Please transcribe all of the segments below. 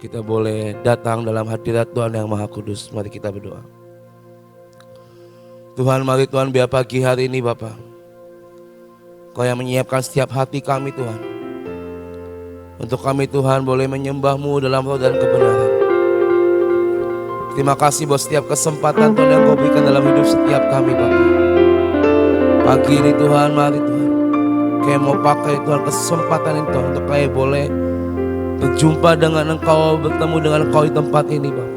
kita boleh datang dalam hadirat Tuhan yang Maha Kudus. Mari kita berdoa. Tuhan, mari Tuhan, biar pagi hari ini Bapa, Kau yang menyiapkan setiap hati kami Tuhan, untuk kami Tuhan boleh menyembah-Mu dalam roh dan kebenaran. Terima kasih buat setiap kesempatan Tuhan yang Kau berikan dalam hidup setiap kami Bapa. Pagi ini Tuhan, mari Tuhan, kami mau pakai Tuhan kesempatan ini Tuhan, untuk kami boleh berjumpa dengan Engkau, bertemu dengan Engkau di tempat ini Bapa.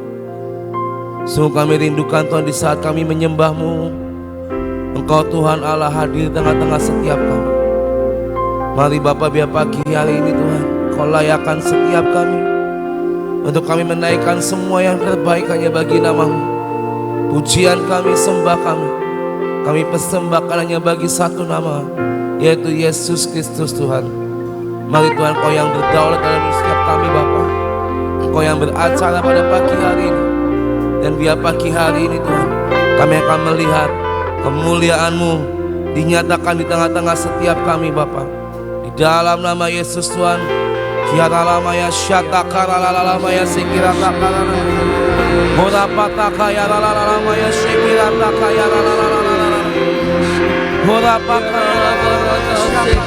Sungguh kami rindukan Tuhan di saat kami menyembah-Mu, Engkau Tuhan Allah hadir di tengah-tengah setiap kami. Mari Bapa, biar pagi hari ini Tuhan Kau layakkan setiap kami, untuk kami menaikkan semua yang terbaik hanya bagi nama-Mu. Pujian kami, sembah kami persembahkan hanya bagi satu nama, yaitu Yesus Kristus Tuhan. Mari Tuhan, Kau yang berdaulat dalam hidup setiap kami Bapa, Kau yang beracara pada pagi hari ini. Dan biar pagi hari ini Tuhan, kami akan melihat kemuliaan-Mu dinyatakan di tengah-tengah setiap kami Bapa. Di dalam nama Yesus Tuhan, Kiaralamaya Syatakalalalalamaya Sekiratakara Horapatakaya Lalalamaya Sekiratakaya Lalalalala Horapakaya Lalalalala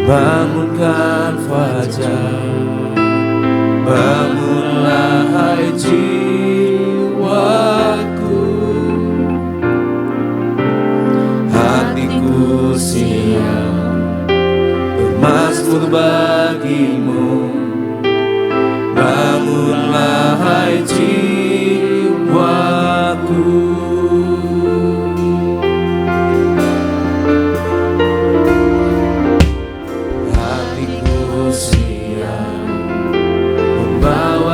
bangunkan fajar, bangunlah hai jiwaku, hatiku siap bermazmur bagimu, bangunlah hai jiwaku.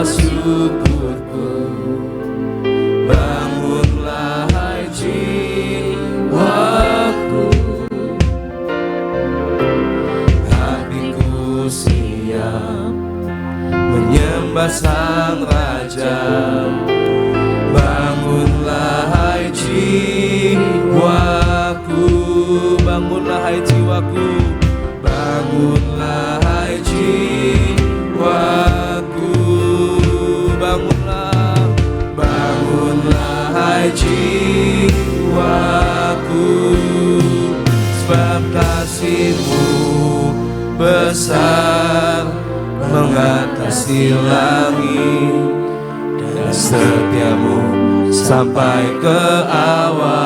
Syukurku, bangunlah hai jiwaku, hatiku siap menyembah Sang Raja, bangunlah hai jiwaku. jiwaku, sebab kasih-Mu besar mengatasi langit, dan setia-Mu sampai ke awan.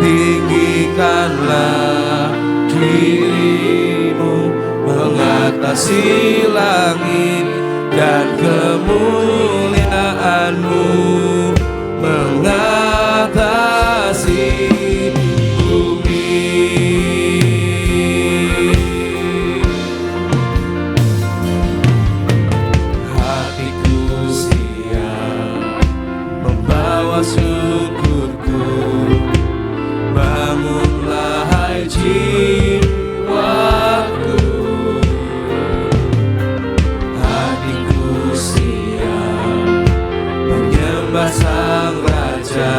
Tinggikanlah diri-Mu mengatasi langit, dan kemuliaan-Mu mengatasi bumi. Hatiku siap membawa syukurku, bangunlah hai jiwaku. Hatiku siap menyembah Sang Raja,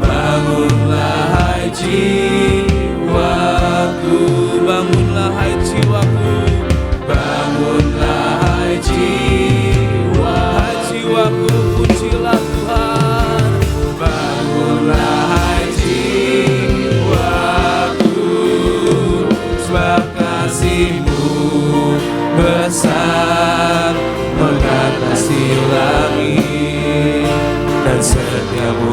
bangunlah hai jiwaku, bangunlah hai jiwaku, bangunlah hai jiwaku, pujilah Tuhan. Bangunlah hai jiwaku, sebab kasih-Mu besar mengatasi langit, dan setia-Mu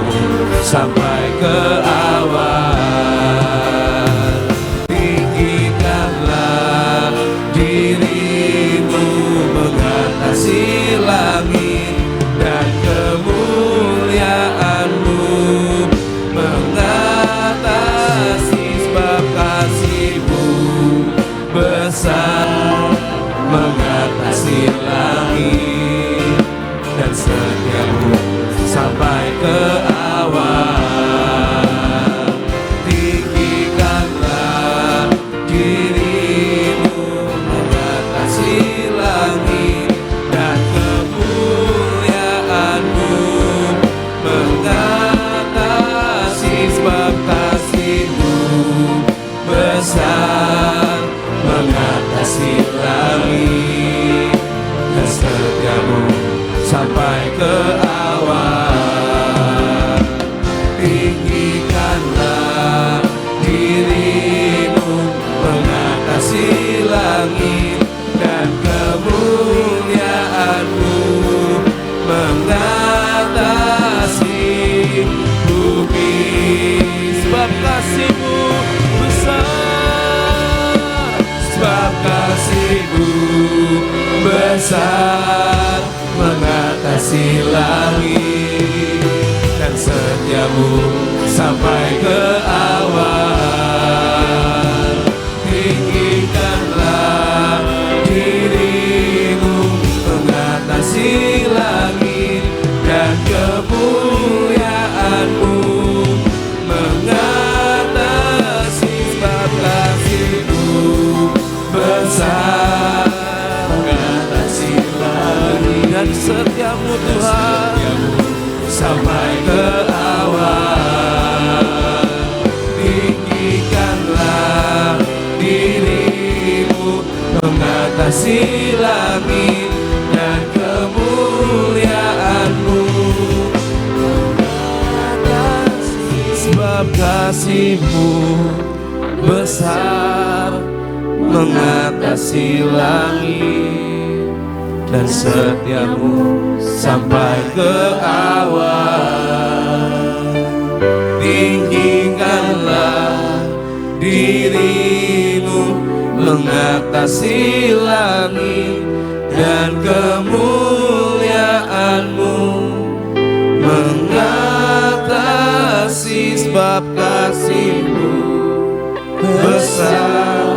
sampai ke awan. Tinggikanlah diri-Mu mengatasi langit, dan kemuliaan-Mu mengatasi, sebab kasih-Mu besar mengatasi langit, dan setia-Mu sampai ke awan. Tinggikanlah diri-Mu mengatasi langit, dan kemuliaan-Mu mengatasi, sebab kasih-Mu besar mengatasi langit, dan setia-Mu sampai ke awan. Tinggikanlah diri-Mu mengatasi langit, dan kemuliaan-Mu mengatasi bumi. Sebab kasih-Mu besar, sebab kasih-Mu besar mengatasi langit, dan setia-Mu sampai ke awan. Tinggikanlah diri-Mu mengatasi langit, dan kemuliaan-Mu mengatasi, sebab kasih-Mu besar mengatasi langit, dan setia-Mu Tuhan sampai ke awan. Tinggikanlah diri-Mu mengatasi langit, dan kemuliaan-Mu mengatasi, sebab kasih-Mu besar mengatasi langit, dan setia-Mu sampai ke awan. Tinggikanlah diri-Mu mengatasi langit, dan kemuliaan-Mu mengatasi, sebab kasih-Mu besar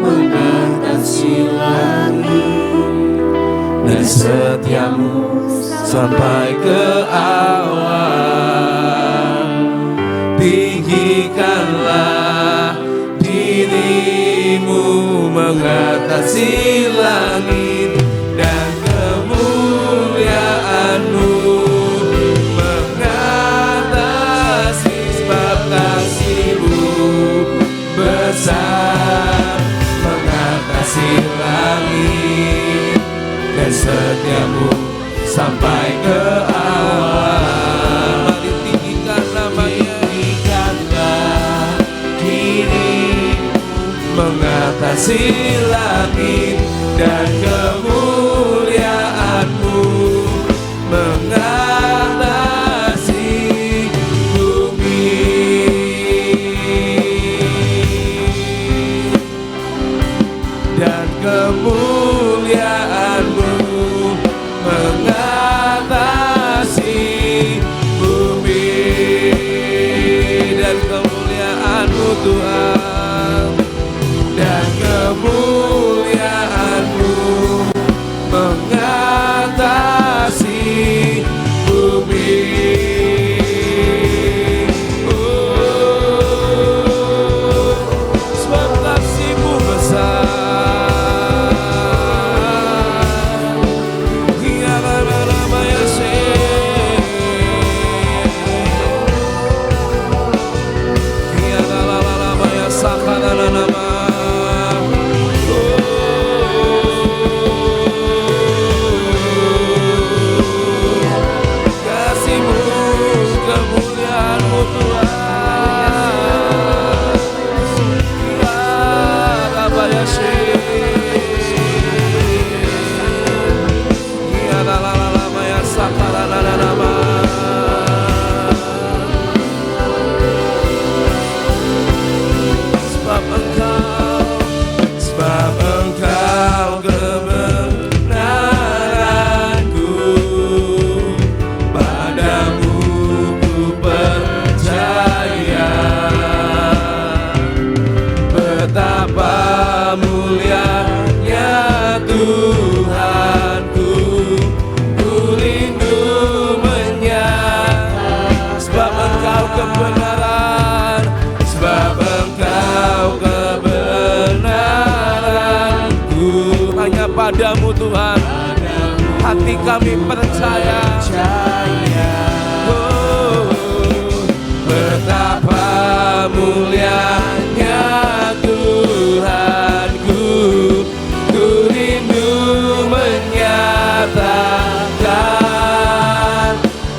mengatasi langit, dan setia-Mu sampai ke awan. Tinggikanlah diri-Mu mengatasi langit, dan kemuliaan-Mu mengatasi, sebab kasih-Mu besar mengatasi langit, dan setia-Mu sampai ke awan. langit dan kemuliaan-Mu mengatasi bumi. Dan kemuliaan-Mu mengatasi bumi. Dan kemuliaan-Mu Tuhan, dan kemuliaan-Mu mengatasi bumi. Sebab kasih-Mu besar. Sebab Engkau kebenaranku, padamu ku percaya. Betapa mulianya Tuhanku, ku rindu menyapa. Sebab Engkau kebenaran, sebab Engkau kebenaranku. Hanya padamu Tuhan, hati kami percaya. Oh, betapa mulianya Tuhanku, ku rindu menyatakan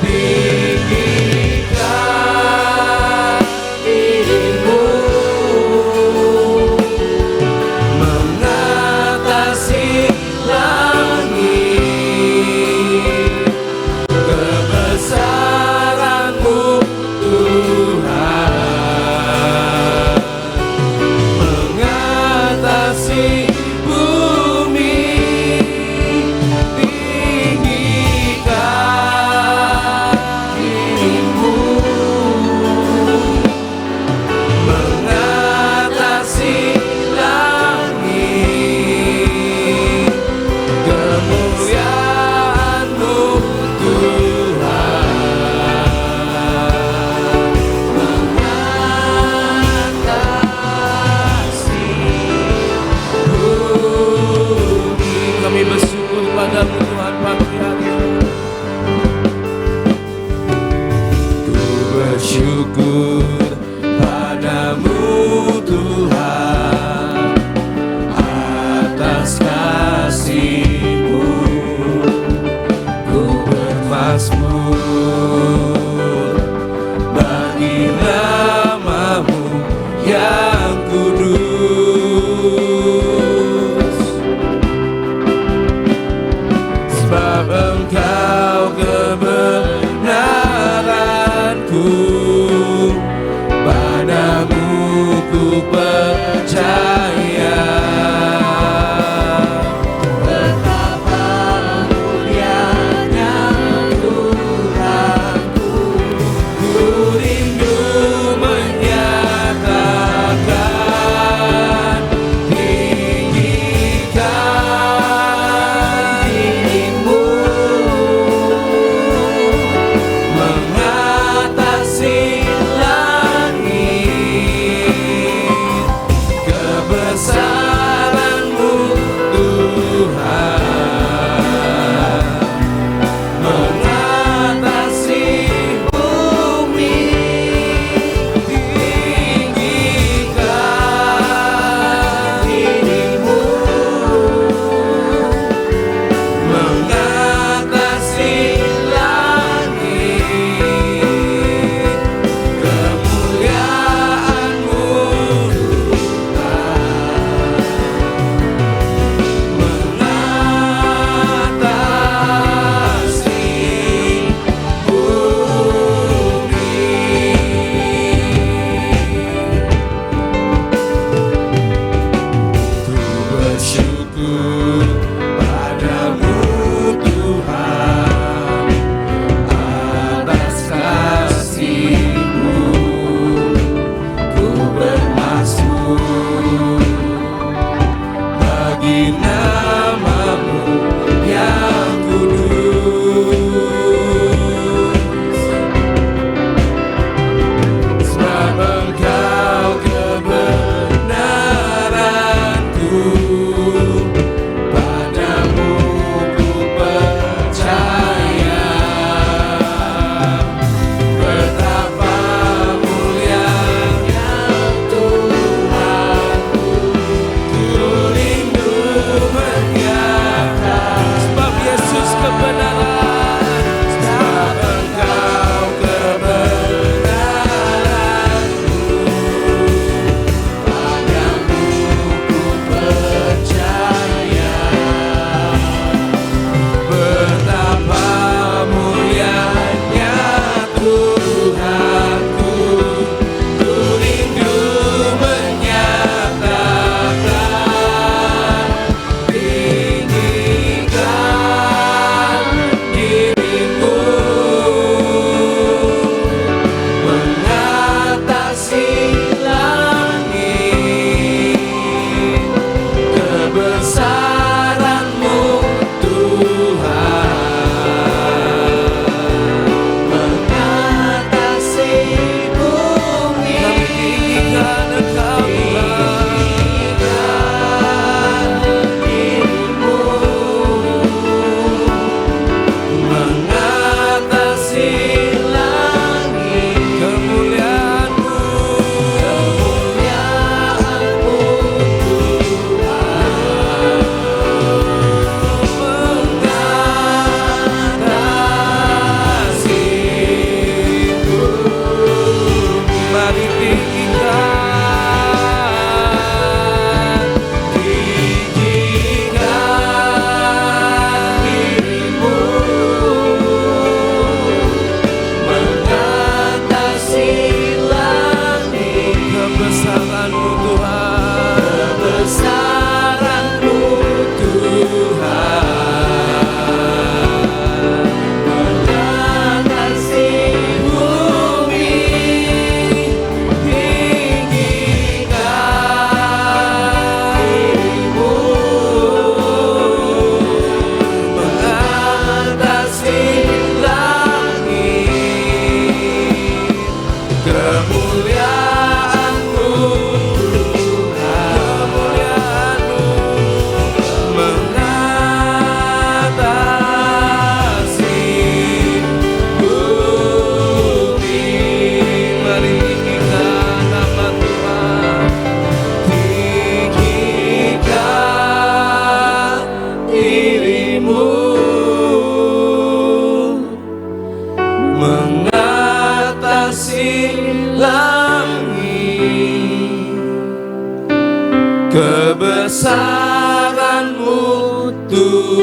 tinggikan dirimu, mengatasi langit, kebesaran-Mu Tuhan, mengatasi bumi. Tinggikan dirimu, mengatasi langit, kemuliaan-Mu Tuhan, mengatasi bumi. Kami bersyukur padamu Tuhan pagi hari ini. Ku bersyukur padamu Tuhan atas kasih-Mu. Ku bermazmur bagi nama-Mu yang kudus. Sebab Engkau kebenaranku, padamu ku percaya. Betapa mulianya Tuhanku, ku rindu menyatakan tinggikan dirimu,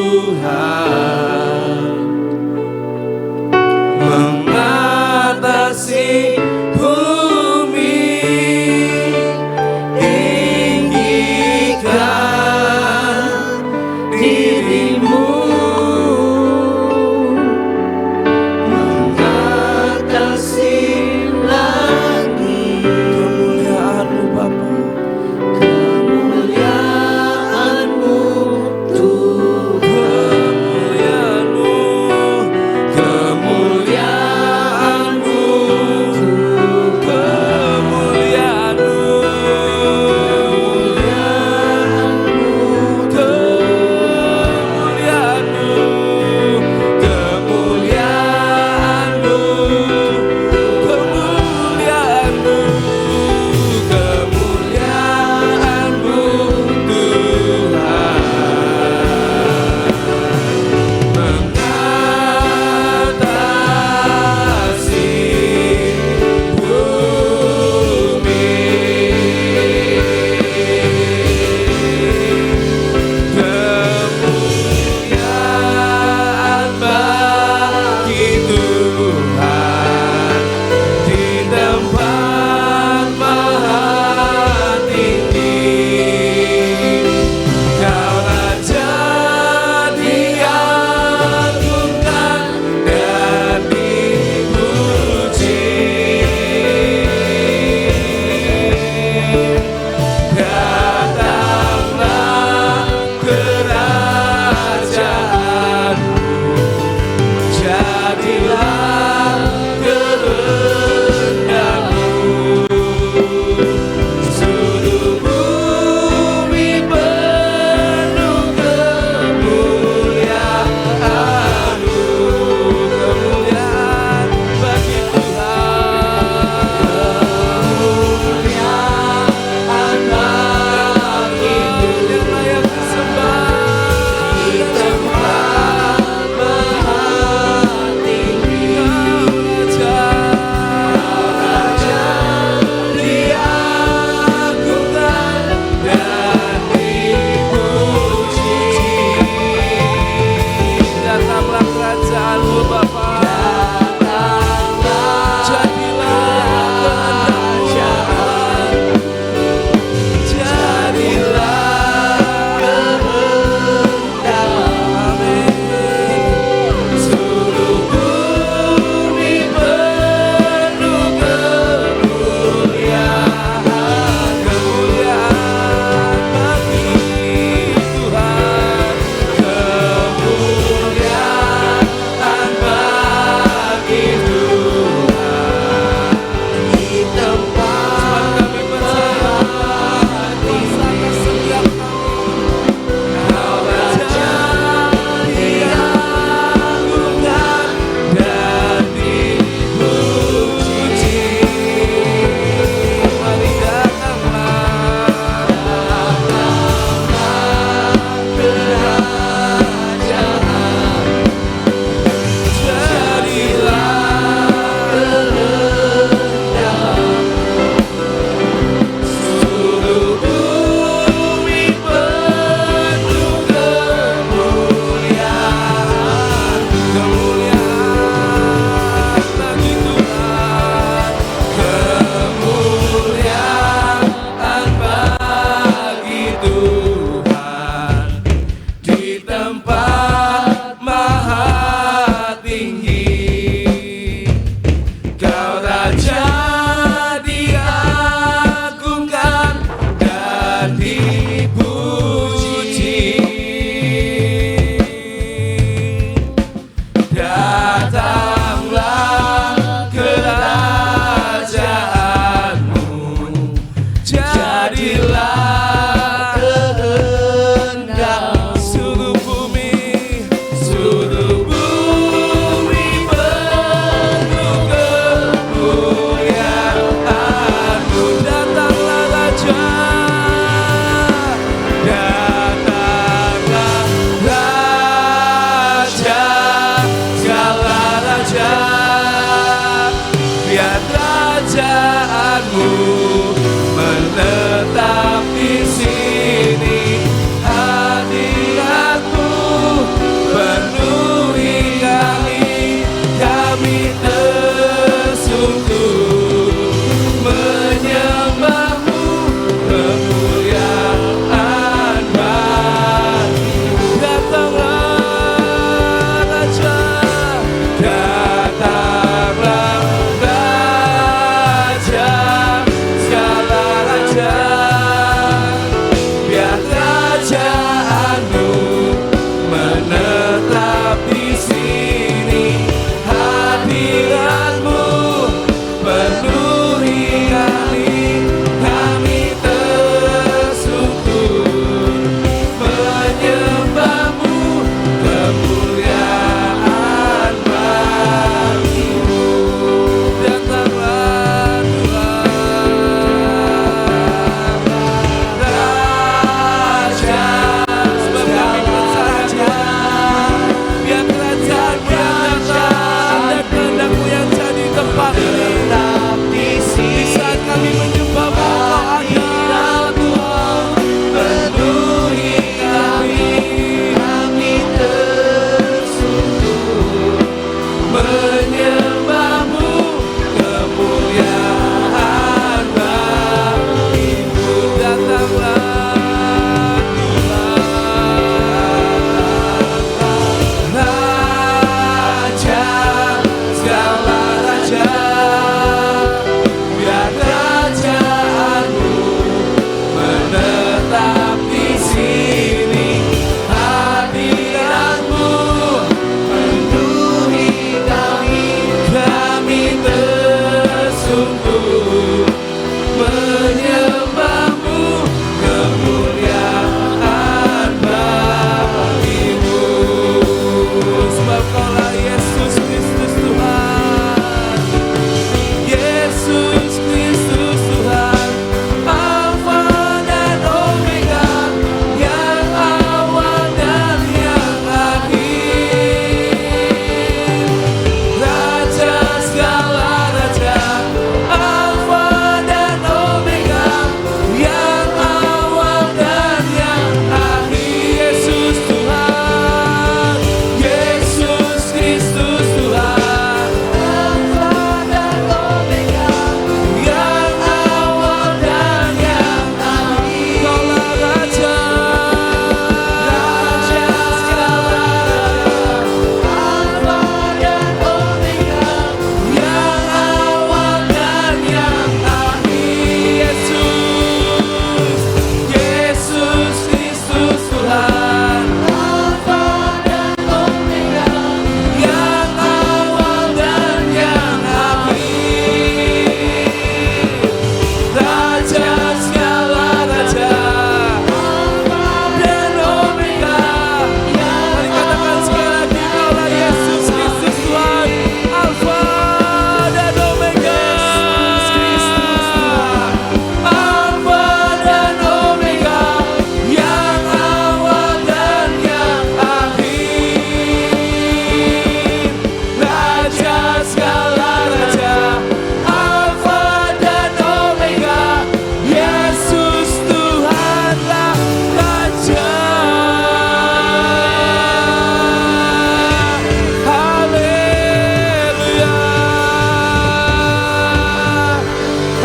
Tuhan mengatasi bumi, tinggikan dirimu, mengatasi langit. Kemuliaan-Mu Bapa, kemuliaan-Mu Tuhan,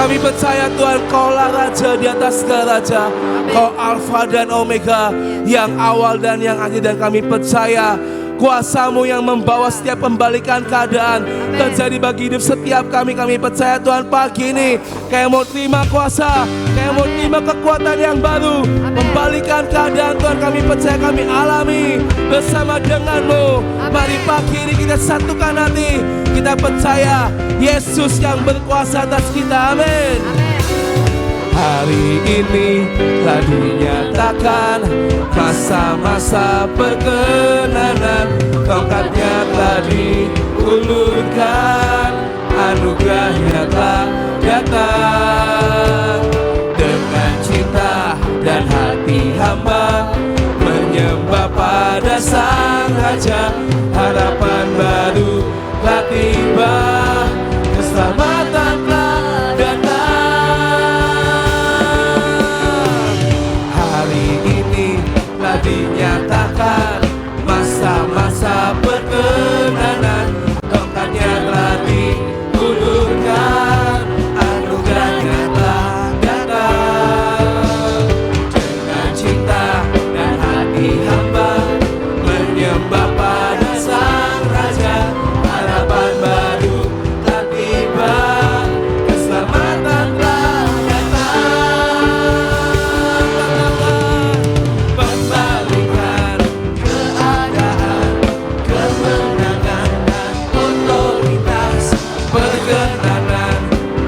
Kami percaya Tuhan, Kau-lah Raja di atas segala raja. Kau Alfa dan Omega, yang awal dan yang akhir. Dan kami percaya kuasa-Mu yang membawa setiap pembalikan keadaan terjadi bagi hidup setiap kami. Kami percaya Tuhan, pagi ini kayak mau terima kuasa, kayak mau terima kekuatan yang baru, membalikan keadaan. Tuhan, kami percaya kami alami bersama dengan-Mu. Mari pagi ini kita satukan hati, kita percaya Yesus yang berkuasa atas kita. Amin. Hari ini telah dinyatakan masa-masa perkenanan, tongkatnya telah diulurkan, anugerahnya telah datang. Dengan cinta dan hati hamba menyembah pada Sang Raja, harapan baru telah tiba, keselamatan telah datang. Dinyatakan masa-masa perkenanan, tongkatnya telah diulurkan, anugerahnya telah datang. Dengan cinta dan hati hamba menyembah pada Sang Raja, harapan baru telah tiba, keselamatan telah datang. Perkenanan,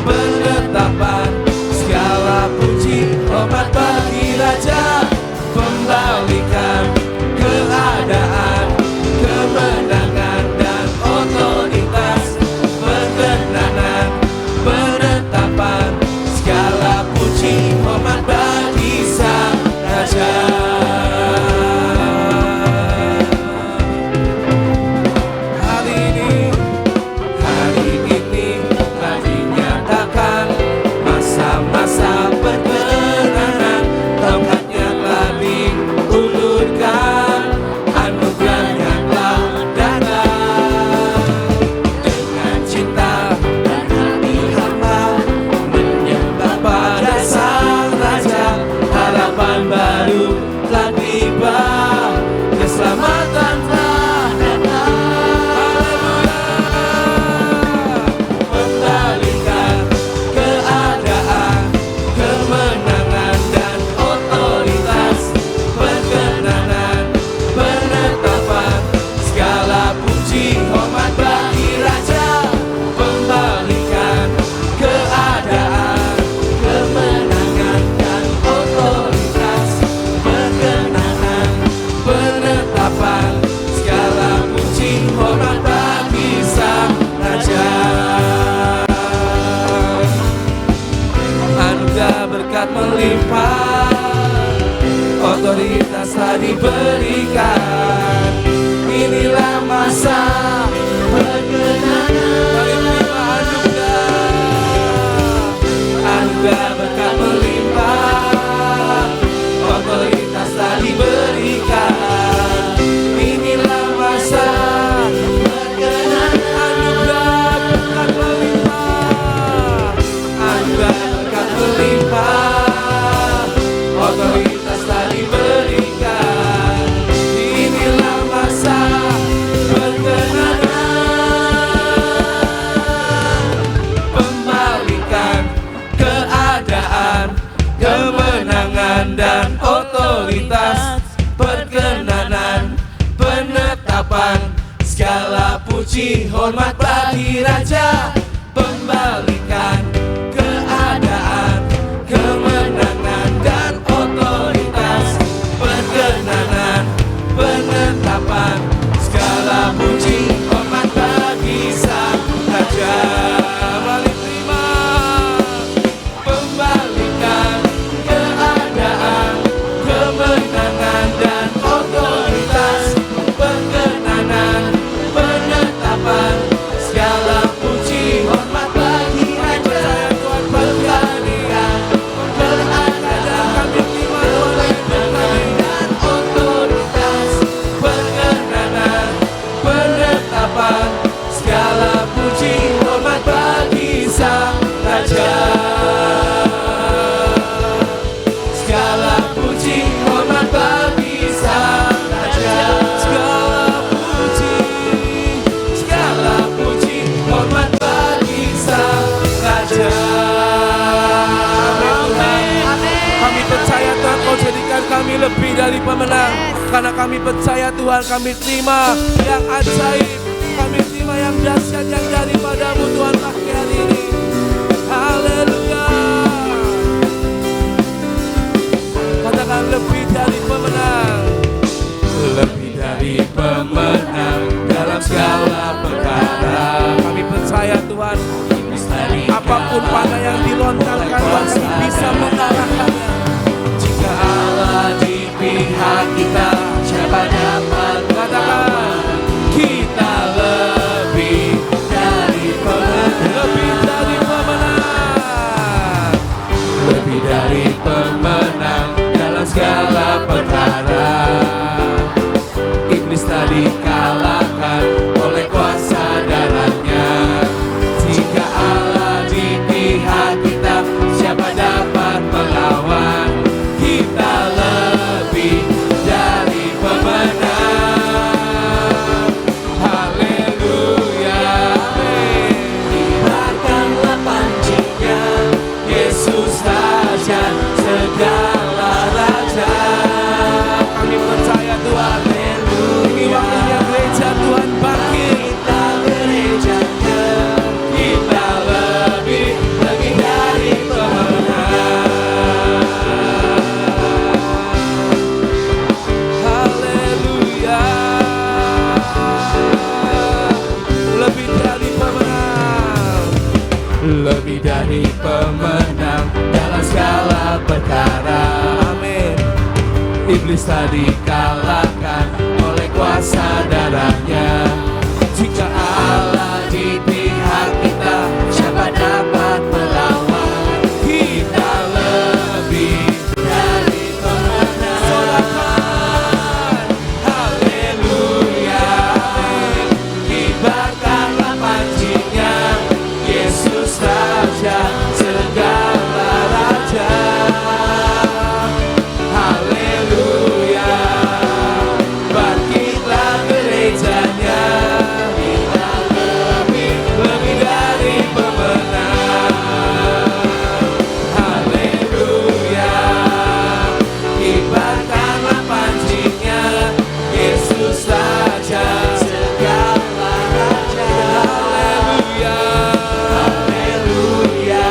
penetapan, segala puji hormat bagi Raja, pembalikan keadaan, kemenangan dan otoritas. Perkenanan, penetapan, segala puji hormat bagi Sang Raja. Melimpah, otoritas telah diberikan. Inilah masa perkenanan. Anugerah berkat melimpah, otoritas telah diberikan. Inilah masa perkenanan. Anugerah berkat melimpah, anugerah berkat melimpah, otoritas telah diberikan. Inilah masa perkenanan, pembalikan keadaan, kemenangan dan otoritas. Perkenanan, penetapan, segala puji hormat bagi Raja, pembalikan keadaan, kemenangan dan otoritas. Perkenanan, penetapan, segala puji hormat bagi Sang Raja. Mari terima pembalikan keadaan, kemenangan dan otoritas. Perkenanan, penetapan, segala puji hormat bagi Raja. dari pemenang. Karena kami percaya Tuhan, kami terima yang ajaib, kami terima yang dahsyat yang daripadamu Tuhan pagi hari ini. Haleluya. Katakan lebih dari pemenang. Lebih dari pemenang dalam segala perkara. Kami percaya Tuhan, apapun panah yang dilontarkan pasti bisa mengalahkannya. Jika Allah di pihak kita, siapa dapat Katakan, kita lebih dari pemenang. lebih dari pemenang. Lebih dari pemenang dalam segala perkara. Iblis tadi kalahkan oleh kuasa darahnya. Jika Allah di pihak kita, siapa dapat melawan? Kita lebih dari pemenang. Haleluya. Kibarkanlah pancinya, Yesus Raja segala raja. Kami percaya Tuhan, ini waktunya gereja Tuhan bangkit. Kita gerejanya, kita lebih dari pemenang. Haleluya. Lebih dari pemenang. Lebih dari pemenang dalam segala perkara. Amin. Iblis tadi kalahkan oleh kuasa darahnya. Jika Allah di pihak kita, siapa dapat melawan? Kita lebih dari pemenang. Sorakan. Haleluya. Kibarkanlah pancinya, Yesus Raja segala raja. Haleluya. Bangkitlah gerejanya, kita lebih dari pemenang. Haleluya. Kibarkanlah pancinya, Yesus Raja segala raja. Haleluya. Haleluya.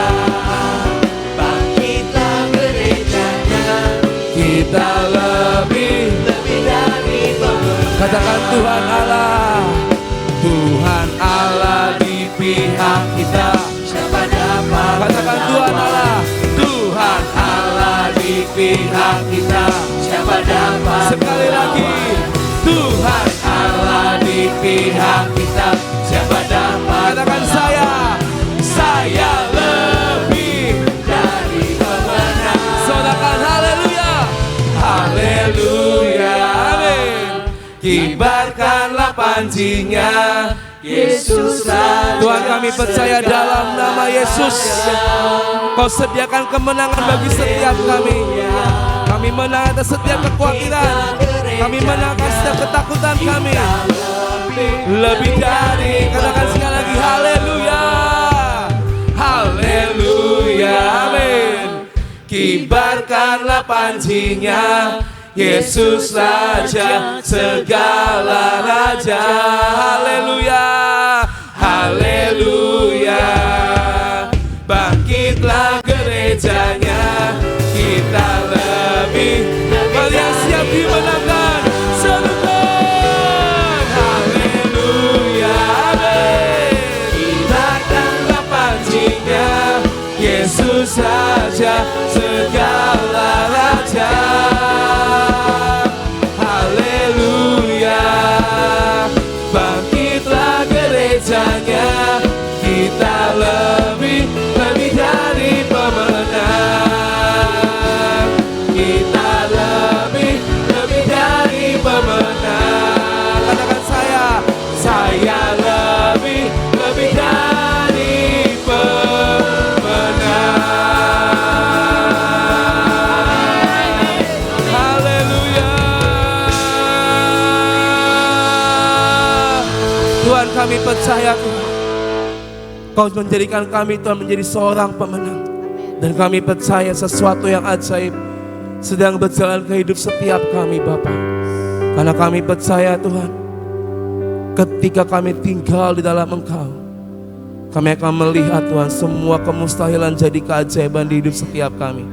Bangkitlah gerejanya, kita lebih dari pemenang. Katakan Tuhan Allah. Tuhan Allah di pihak kita, siapa dapat? Katakan Tuhan Allah. Tuhan Allah di pihak kita, siapa dapat? Sekali lagi. Tuhan Allah di pihak kita, siapa dapat? Katakan saya lebih dari pemenang. sorakan haleluya. Haleluya. Amin. Kibarkanlah pancinya, Yesus Raja. Tuhan, kami percaya dalam nama Yesus Kau sediakan kemenangan bagi setiap kami. Kami menang atas setiap kekhawatiran. Kami menang atas setiap ketakutan kami. Lebih dari, katakan sekali lagi, haleluya. Haleluya. Amin. Kibarkanlah pancinya, Yesus Raja segala raja. Haleluya. Haleluya. Bangkitlah gerejanya, kita lebih. Kalian siap dimenangkan. Serukan. Haleluya. Kibarkanlah pancinya, Yesus Raja segala raja. Haleluya. Bangkitlah gerejanya, kita lebih dari pemenang. Kita lebih dari pemenang. Katakan Saya lebih dari pemenang. haleluya. Tuhan, kami percaya Tuhan, Kau menjadikan kami Tuhan menjadi seorang pemenang. Dan kami percaya sesuatu yang ajaib sedang berjalan ke hidup setiap kami Bapa. Karena kami percaya Tuhan, ketika kami tinggal di dalam Engkau, kami akan melihat Tuhan semua kemustahilan jadi keajaiban di hidup setiap kami.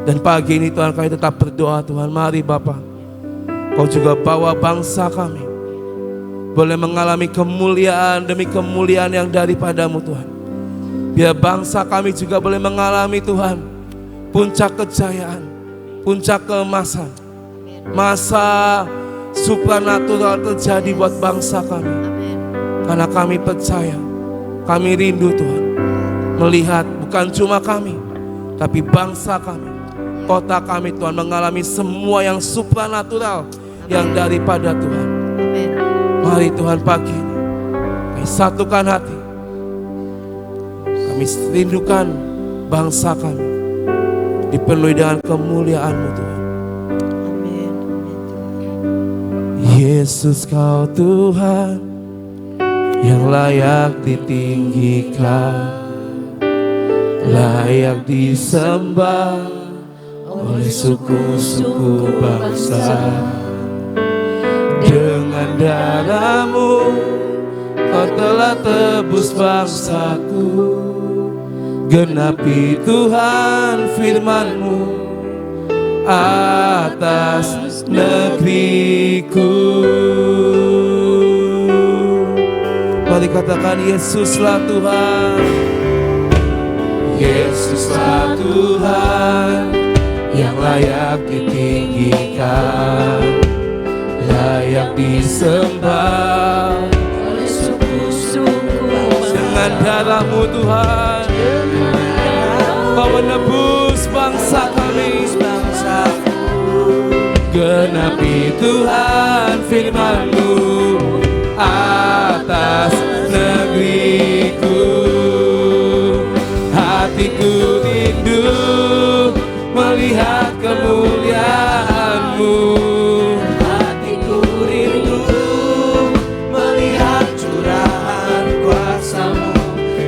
Dan pagi ini Tuhan kami tetap berdoa Tuhan, mari Bapa, Kau juga bawa bangsa kami boleh mengalami kemuliaan demi kemuliaan yang daripadamu Tuhan. Biar bangsa kami juga boleh mengalami Tuhan puncak kejayaan, puncak keemasan, masa supranatural terjadi buat bangsa kami. Karena kami percaya, kami rindu Tuhan melihat bukan cuma kami, tapi bangsa kami, kota kami Tuhan mengalami semua yang supranatural yang daripada Tuhan. Mari Tuhan pagi ini kami satukan hati, kami rindukan bangsa kami dipenuhi dengan kemuliaan-Mu Tuhan. Yesus Kau Tuhan yang layak ditinggikan, layak disembah oleh suku-suku bangsa. Dengan darah-Mu Kau telah tebus bangsaku, genapi Tuhan firman-Mu atas negeriku. Mari katakan, Yesuslah Tuhan, Yesuslah Tuhan yang layak ditinggikan, layak disembah oleh suku-suku. Dengan darah-Mu Tuhan Kau menebus bangsa kami, genapi Tuhan firman-Mu atas negeriku. Hatiku rindu melihat kemuliaan-Mu, hatiku rindu melihat curahan kuasa-Mu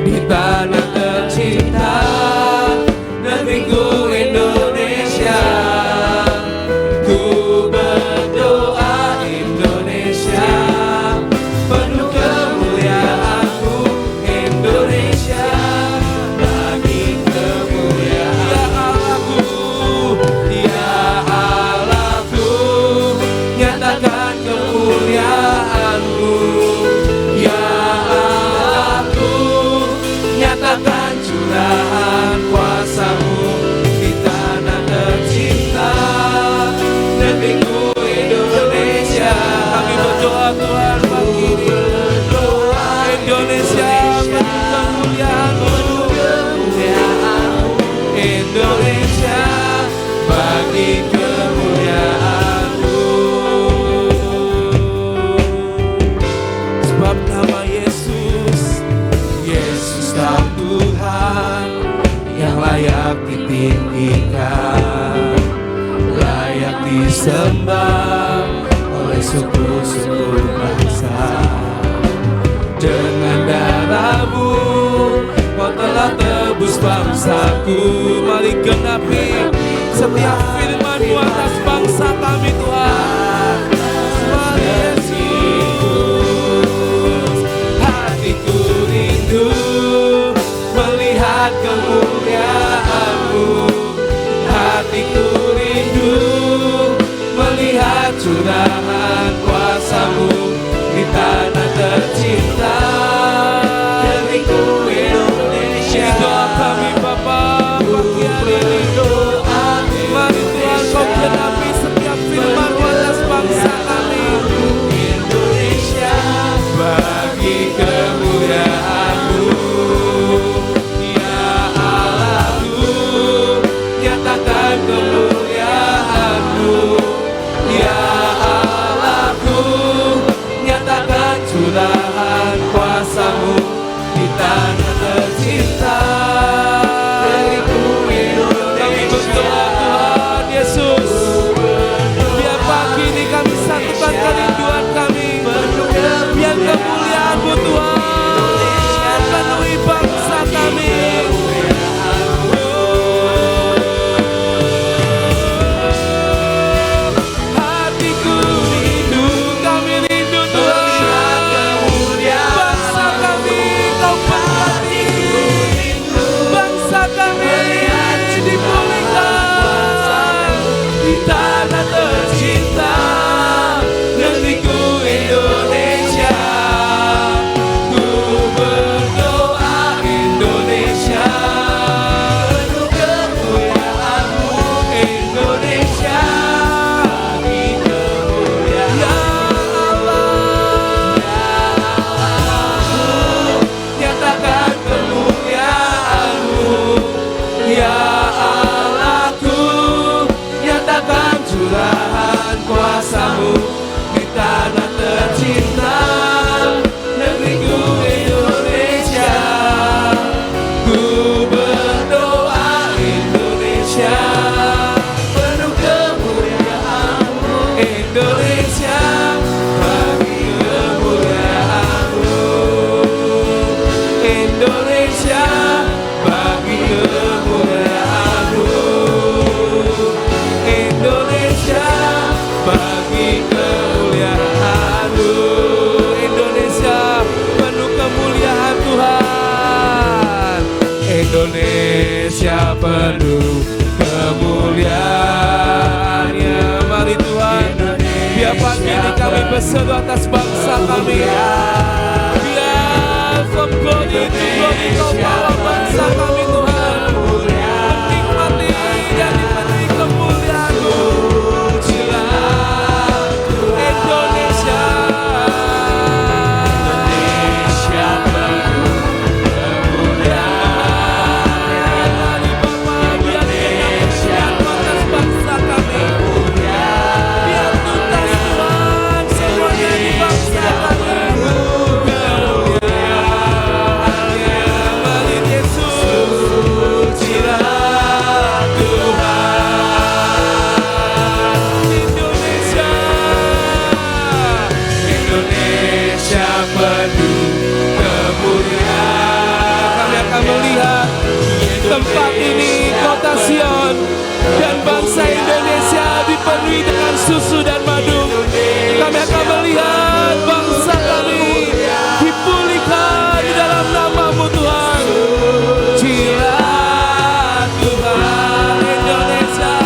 di tanah tercinta, negeriku Indonesia. Ku berdoa Indonesia penuh kemuliaan-Mu, Indonesia bagi kemuliaan. Ya Allahku, nyatakan kemuliaan-Mu. Ya Allahku, nyatakan curahan kuasa-Mu di tanah tercinta, negeriku Indonesia. Kami berdoa Tuhan pagi ini, Indonesia penuh kemuliaan-Mu, Indonesia bagi kemuliaan-Mu. Sebab nama Yesus, Yesuslah Tuhan yang layak ditinggikan, layak disembah oleh suku-suku bangsa. Dengan darah-Mu Kau telah tebus bangsaku. Mari genapi setiap firman-Mu atas bangsa kami Tuhan. Mari Yesus, hatiku rindu melihat kemuliaan-Mu, hatiku rindu melihat curahan kuasa-Mu di tanah tercinta, negeriku Indonesia. Doa kami Bapa pagi hari ini, mari Tuhan Kau genapi setiap firman-Mu atas bangsa kami, Indonesia bagi kemuliaan-Mu. Ya Allahku, nyatakan kemuliaan-Mu. Ya Allahku, nyatakan curahan kuasa-Mu di tanah tercinta, negeriku Indonesia. Kami berdoa Tuhan Yesus, biar pagi ini kami satukan kerinduan kami, biar kemuliaan-Mu Tuhan berseru atas bangsa kami. Biar from glory to glory Kau bawa bangsa kami Tuhan, menikmati dan dipenuhi kemuliaan-Mu. Indonesia, Indonesia penuh kemuliaan. Mari Bapa, biar Indonesia atas bangsa kami. Biar tuntas Tuhan semuanya di bangsa kami. Mari Yesus, sucilah Tuhan. Indonesia, Indonesia penuh kemuliaan. Kami akan melihat tempat ini, kota Sion, dan bangsa Indonesia dipenuhi dengan susu dan madu. Kami akan melihat bangsa kami dipulihkan di dalam nama-Mu Tuhan. Cilah Tuhan, Indonesia,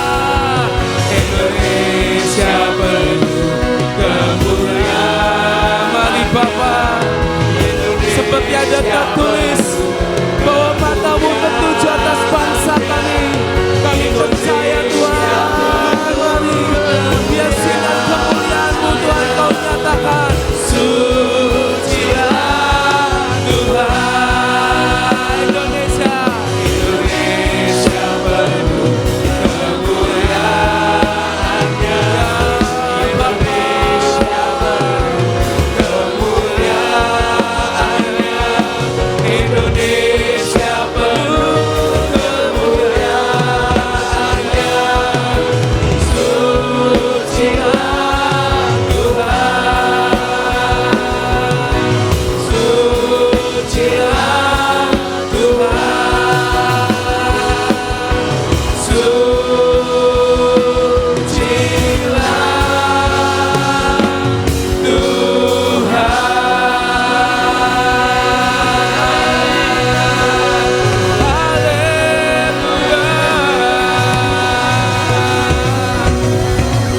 Indonesia penuh kemuliaan. Mari Bapa, seperti ada tertulis bahwa mata-Mu tertuju atas bangsa kami. Kami percaya Tuhan, mari biar sinar kemuliaan-Mu Tuhan Kau nyatakan. Sucilah Tuhan. Indonesia, Indonesia penuh kemuliaan-Nya. Indonesia penuh kemuliaan-Nya. Indonesia penuh kemuliaan-Nya. Sucilah Tuhan. Sucilah Tuhan. Sucilah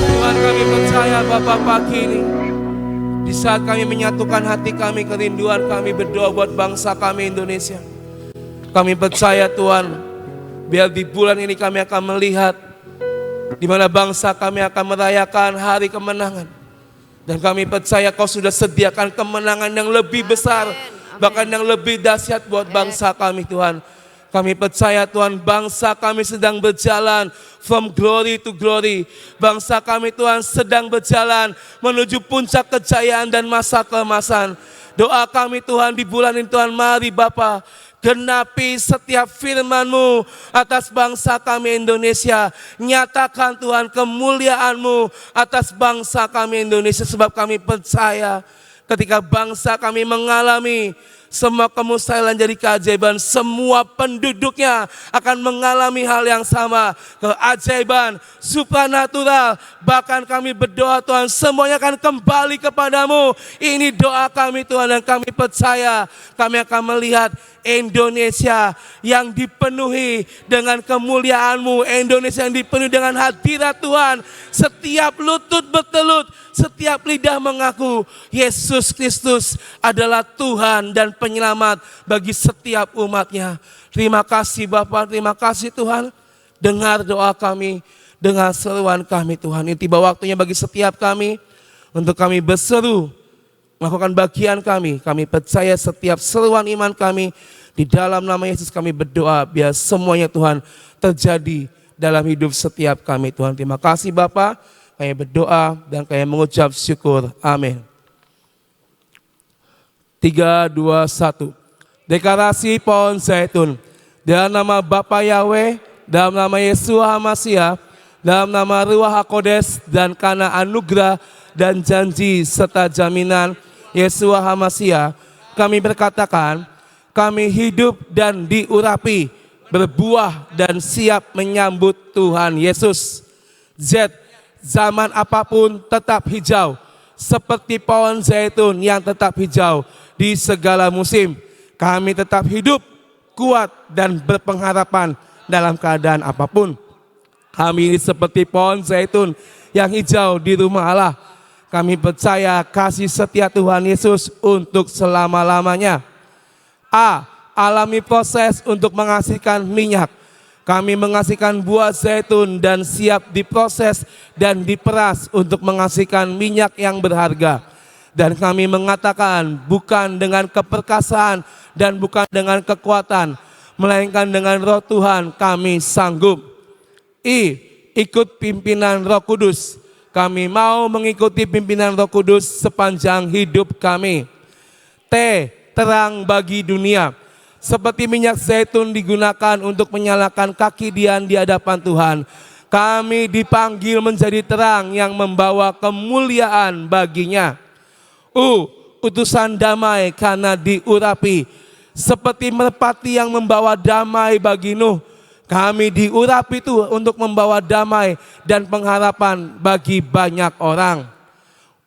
Tuhan, kami percaya Bapa pagi ini, di saat kami menyatukan hati kami, kerinduan kami berdoa buat bangsa kami Indonesia. Kami percaya Tuhan, biar di bulan ini kami akan melihat di mana bangsa kami akan merayakan hari kemenangan. Dan kami percaya Kau sudah sediakan kemenangan yang lebih besar, bahkan yang lebih dahsyat buat bangsa kami Tuhan. Kami percaya Tuhan, bangsa kami sedang berjalan from glory to glory. Bangsa kami Tuhan sedang berjalan menuju puncak kejayaan dan masa keemasan. Doa kami Tuhan di bulan ini Tuhan, mari Bapa, genapi setiap firman-Mu atas bangsa kami Indonesia. Nyatakan Tuhan kemuliaan-Mu atas bangsa kami Indonesia. Sebab kami percaya ketika bangsa kami mengalami semua kemustahilan jadi keajaiban, semua penduduknya akan mengalami hal yang sama, keajaiban, supranatural. Bahkan kami berdoa Tuhan, semuanya akan kembali kepadamu. Ini doa kami Tuhan, dan kami percaya kami akan melihat Indonesia yang dipenuhi dengan kemuliaan-Mu, Indonesia yang dipenuhi dengan hadirat Tuhan. Setiap lutut bertelut, setiap lidah mengaku Yesus Kristus adalah Tuhan dan penyelamat bagi setiap umat-Nya. Terima kasih Bapa, terima kasih Tuhan. Dengar doa kami, dengar seruan kami Tuhan. Ini tiba waktunya bagi setiap kami untuk kami berseru, melakukan bagian kami. Kami percaya setiap seruan iman kami, di dalam nama Yesus kami berdoa, biar semuanya Tuhan terjadi dalam hidup setiap kami Tuhan. Terima kasih Bapa, kami berdoa dan kami mengucap syukur. Amin. 3, 2, 1. Deklarasi pohon zaitun. Dalam nama Bapa Yahweh, dalam nama Yesua HaMasiah, dalam nama Ruach HaKodes, dan karena anugerah dan janji serta jaminan Yesua HaMasiah, kami berkatakan, kami hidup dan diurapi, berbuah dan siap menyambut Tuhan Yesus. Z, zaman apapun tetap hijau, seperti pohon zaitun yang tetap hijau di segala musim. Kami tetap hidup, kuat dan berpengharapan dalam keadaan apapun. Kami ini seperti pohon zaitun yang hijau di rumah Allah. kami percaya kasih setia Tuhan Yesus untuk selama-lamanya. A. Alami proses untuk menghasilkan minyak. Kami menghasilkan buah zaitun dan siap diproses dan diperas untuk menghasilkan minyak yang berharga. Dan kami mengatakan bukan dengan keperkasaan dan bukan dengan kekuatan, melainkan dengan Roh Tuhan kami sanggup. I. Ikut pimpinan Roh Kudus. Kami mau mengikuti pimpinan Roh Kudus sepanjang hidup kami. T. Terang bagi dunia. Seperti minyak zaitun digunakan untuk menyalakan kaki Dian di hadapan Tuhan, kami dipanggil menjadi terang yang membawa kemuliaan baginya. U. Utusan damai karena diurapi. Seperti merpati yang membawa damai bagi Nuh, kami diurapi itu untuk membawa damai dan pengharapan bagi banyak orang.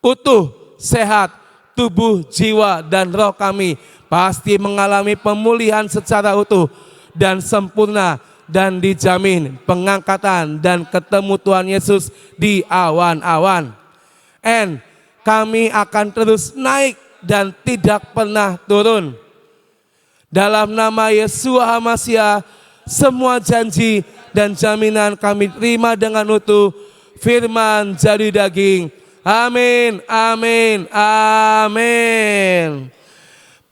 Utuh, sehat, tubuh, jiwa, dan roh kami pasti mengalami pemulihan secara utuh dan sempurna dan dijamin pengangkatan dan ketemu Tuhan Yesus di awan-awan. N. Kami akan terus naik dan tidak pernah turun. Dalam nama Yeshua HaMashiach, semua janji dan jaminan kami terima dengan utuh. Firman jadi daging. Amin, amin, amin.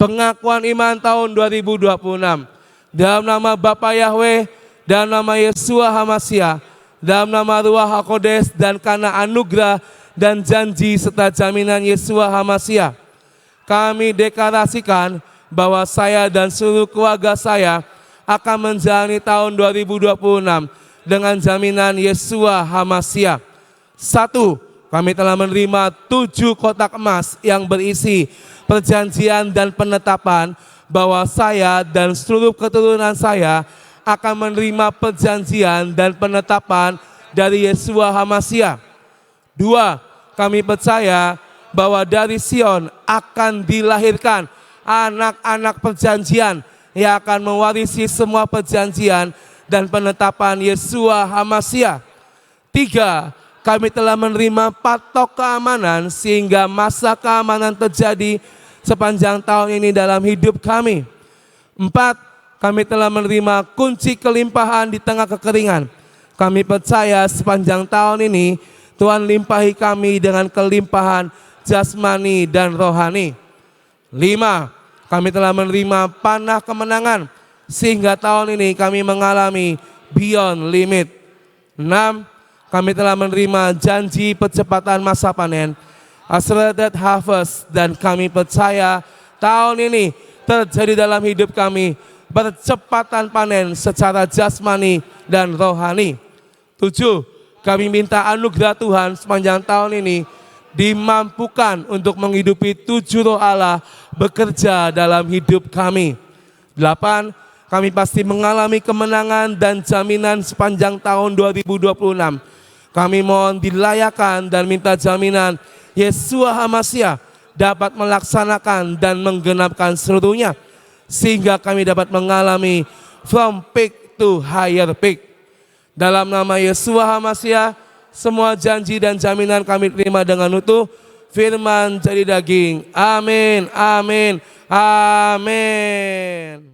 Pengakuan iman tahun 2026. Dalam nama Bapa Yahweh, dalam nama Yeshua HaMashiach, dalam nama Ruach HaKodes, dan karena anugerah dan janji serta jaminan Yeshua HaMashiach, kami deklarasikan bahwa saya dan seluruh keluarga saya akan menjalani tahun 2026 dengan jaminan Yeshua HaMashiach. 1. Kami telah menerima 7 kotak emas yang berisi perjanjian dan penetapan bahwa saya dan seluruh keturunan saya akan menerima perjanjian dan penetapan dari Yeshua HaMashiach. 2. Kami percaya bahwa dari Sion akan dilahirkan anak-anak perjanjian yang akan mewarisi semua perjanjian dan penetapan Yeshua HaMashiach. 3. Kami telah menerima patok keamanan sehingga masa keamanan terjadi sepanjang tahun ini dalam hidup kami. 4. Kami telah menerima kunci kelimpahan di tengah kekeringan. Kami percaya sepanjang tahun ini Tuhan limpahi kami dengan kelimpahan jasmani dan rohani. 5. Kami telah menerima panah kemenangan sehingga tahun ini kami mengalami beyond limit. 6. Kami telah menerima janji percepatan masa panen, accelerated harvest, dan kami percaya tahun ini terjadi dalam hidup kami percepatan panen secara jasmani dan rohani. 7. Kami minta anugerah Tuhan sepanjang tahun ini dimampukan untuk menghidupi 7 roh Allah bekerja dalam hidup kami. 8. Kami pasti mengalami kemenangan dan jaminan sepanjang tahun 2026. Kami mohon dilayakan dan minta jaminan Yeshua HaMashiach dapat melaksanakan dan menggenapkan seluruhnya, sehingga kami dapat mengalami from peak to higher peak. Dalam nama Yeshua HaMashiach, semua janji dan jaminan kami terima dengan utuh. Firman jadi daging. Amin, amin, amin.